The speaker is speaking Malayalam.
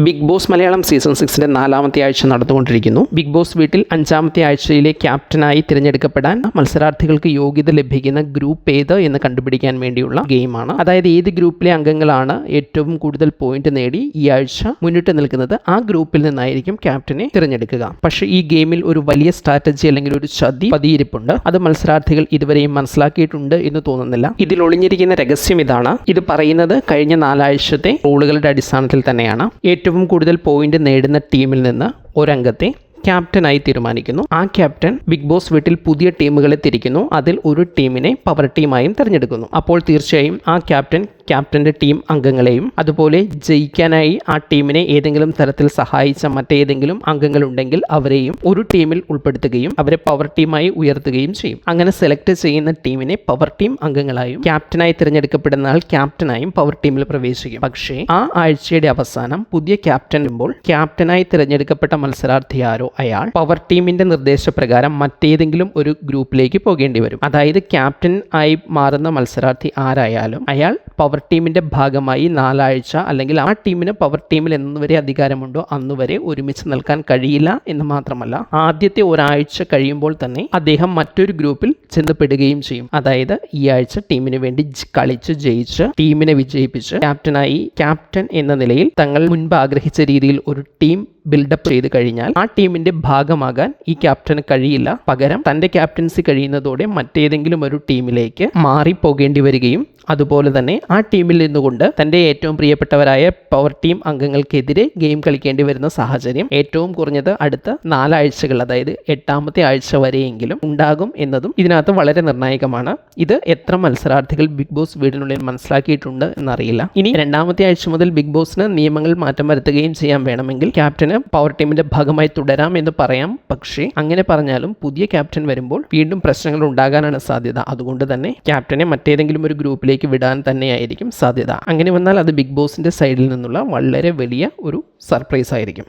ബിഗ് ബോസ് മലയാളം സീസൺ 6 നാലാമത്തെ ആഴ്ച നടന്നുകൊണ്ടിരിക്കുന്നു. ബിഗ് ബോസ് വീട്ടിൽ 5ാമത്തെ ആഴ്ചയിലെ ക്യാപ്റ്റനായി തിരഞ്ഞെടുക്കപ്പെടാൻ മത്സരാർത്ഥികൾക്ക് യോഗ്യത ലഭിക്കുന്ന ഗ്രൂപ്പ് ഏത് എന്ന് കണ്ടുപിടിക്കാൻ വേണ്ടിയുള്ള ഗെയിമാണ്. അതായത് ഏത് ഗ്രൂപ്പിലെ അംഗങ്ങളാണ് ഏറ്റവും കൂടുതൽ പോയിന്റ് നേടി ഈ ആഴ്ച മുന്നിട്ട് നിൽക്കുന്നത്, ആ ഗ്രൂപ്പിൽ നിന്നായിരിക്കും ക്യാപ്റ്റനെ തിരഞ്ഞെടുക്കുക. പക്ഷേ ഈ ഗെയിമിൽ ഒരു വലിയ സ്ട്രാറ്റജി അല്ലെങ്കിൽ ഒരു ചതി പതിയിരിപ്പുണ്ട്. അത് മത്സരാർത്ഥികൾ ഇതുവരെയും മനസ്സിലാക്കിയിട്ടുണ്ട് എന്ന് തോന്നുന്നില്ല. ഇതിൽ ഒളിഞ്ഞിരിക്കുന്ന രഹസ്യം ഇതാണ്. ഇത് പറയുന്നത് കഴിഞ്ഞ 4 ആഴ്ചത്തെ റൂളുകളുടെ അടിസ്ഥാനത്തിൽ തന്നെയാണ്. ഏറ്റവും കൂടുതൽ പോയിന്റ് നേടുന്ന ടീമിൽ നിന്ന് ഒരംഗത്തെ ക്യാപ്റ്റനായി തീരുമാനിക്കുന്നു. ആ ക്യാപ്റ്റൻ ബിഗ് ബോസ് വീട്ടിൽ പുതിയ ടീമുകളെ തിരിക്കുന്നു. അതിൽ ഒരു ടീമിനെ പവർ ടീമായും തിരഞ്ഞെടുക്കുന്നു. അപ്പോൾ തീർച്ചയായും ആ ക്യാപ്റ്റന്റെ ടീം അംഗങ്ങളെയും അതുപോലെ ജയിക്കാനായി ആ ടീമിനെ ഏതെങ്കിലും തരത്തിൽ സഹായിച്ച മറ്റേതെങ്കിലും അംഗങ്ങളുണ്ടെങ്കിൽ അവരെയും ഒരു ടീമിൽ ഉൾപ്പെടുത്തുകയും അവരെ പവർ ടീമായി ഉയർത്തുകയും ചെയ്യും. അങ്ങനെ സെലക്ട് ചെയ്യുന്ന ടീമിനെ പവർ ടീം അംഗങ്ങളായും ക്യാപ്റ്റനായി തിരഞ്ഞെടുക്കപ്പെടുന്ന ആൾ ക്യാപ്റ്റനായും പവർ ടീമിൽ പ്രവേശിക്കും. പക്ഷേ ആ ആഴ്ചയുടെ അവസാനം പുതിയ ക്യാപ്റ്റൻ വരുമ്പോൾ ക്യാപ്റ്റനായി തിരഞ്ഞെടുക്കപ്പെട്ട മത്സരാർത്ഥി ആരോ അയാൾ പവർ ടീമിന്റെ നിർദ്ദേശപ്രകാരം മറ്റേതെങ്കിലും ഒരു ഗ്രൂപ്പിലേക്ക് പോകേണ്ടി വരും. അതായത് ക്യാപ്റ്റൻ ആയി മാറുന്ന മത്സരാർത്ഥി ആരായാലും അയാൾ പവർ ടീമിന്റെ ഭാഗമായി 4 ആഴ്ച അല്ലെങ്കിൽ ആ ടീമിന് പവർ ടീമിൽ എന്നുവരെ അധികാരമുണ്ടോ അന്നുവരെ ഒരുമിച്ച് നിൽക്കാൻ കഴിയില്ല എന്ന് മാത്രമല്ല, ആദ്യത്തെ ഒരാഴ്ച കഴിയുമ്പോൾ തന്നെ അദ്ദേഹം മറ്റൊരു ഗ്രൂപ്പിൽ ചെന്നപ്പെടുകയും ചെയ്യും. അതായത് ഈ ആഴ്ച ടീമിന് വേണ്ടി കളിച്ച് ജയിച്ച് ടീമിനെ വിജയിപ്പിച്ച് ക്യാപ്റ്റൻ എന്ന നിലയിൽ തങ്ങൾ മുൻപ് ആഗ്രഹിച്ച രീതിയിൽ ഒരു ടീം ബിൽഡപ്പ് ചെയ്ത് കഴിഞ്ഞാൽ ആ ടീമിന്റെ ഭാഗമാകാൻ ഈ ക്യാപ്റ്റന് കഴിയില്ല. പകരം തന്റെ ക്യാപ്റ്റൻസി കഴിയുന്നതോടെ മറ്റേതെങ്കിലും ഒരു ടീമിലേക്ക് മാറിപ്പോകേണ്ടി വരികയും അതുപോലെ തന്നെ ആ ടീമിൽ നിന്നുകൊണ്ട് തന്റെ ഏറ്റവും പ്രിയപ്പെട്ടവരായ പവർ ടീം അംഗങ്ങൾക്കെതിരെ ഗെയിം കളിക്കേണ്ടി വരുന്ന സാഹചര്യം ഏറ്റവും കുറഞ്ഞത് അടുത്ത 4 ആഴ്ചകൾ, അതായത് 8ാമത്തെ ആഴ്ച വരെയെങ്കിലും ഉണ്ടാകും എന്നതും ഇതിനകത്ത് വളരെ നിർണായകമാണ്. ഇത് എത്ര മത്സരാർത്ഥികൾ ബിഗ് ബോസ് വീടിനുള്ളിൽ മനസ്സിലാക്കിയിട്ടുണ്ട് എന്നറിയില്ല. ഇനി 2ാമത്തെ ആഴ്ച മുതൽ ബിഗ് ബോസിന് നിയമങ്ങൾ മാറ്റം വരുത്തുകയും ചെയ്യാൻ വേണമെങ്കിൽ ക്യാപ്റ്റന് പവർ ടീമിന്റെ ഭാഗമായി തുടരാം എന്ന് പറയാം. പക്ഷേ അങ്ങനെ പറഞ്ഞാലും പുതിയ ക്യാപ്റ്റൻ വരുമ്പോൾ വീണ്ടും പ്രശ്നങ്ങൾ ഉണ്ടാകാനാണ് സാധ്യത. അതുകൊണ്ട് തന്നെ ക്യാപ്റ്റനെ മറ്റേതെങ്കിലും ഒരു ഗ്രൂപ്പിലേക്ക് വിടാൻ തന്നെയായിരിക്കും സാധ്യത. അങ്ങനെ വന്നാൽ അത് ബിഗ് ബോസിന്റെ സൈഡിൽ നിന്നുള്ള വളരെ വലിയ ഒരു സർപ്രൈസ് ആയിരിക്കും.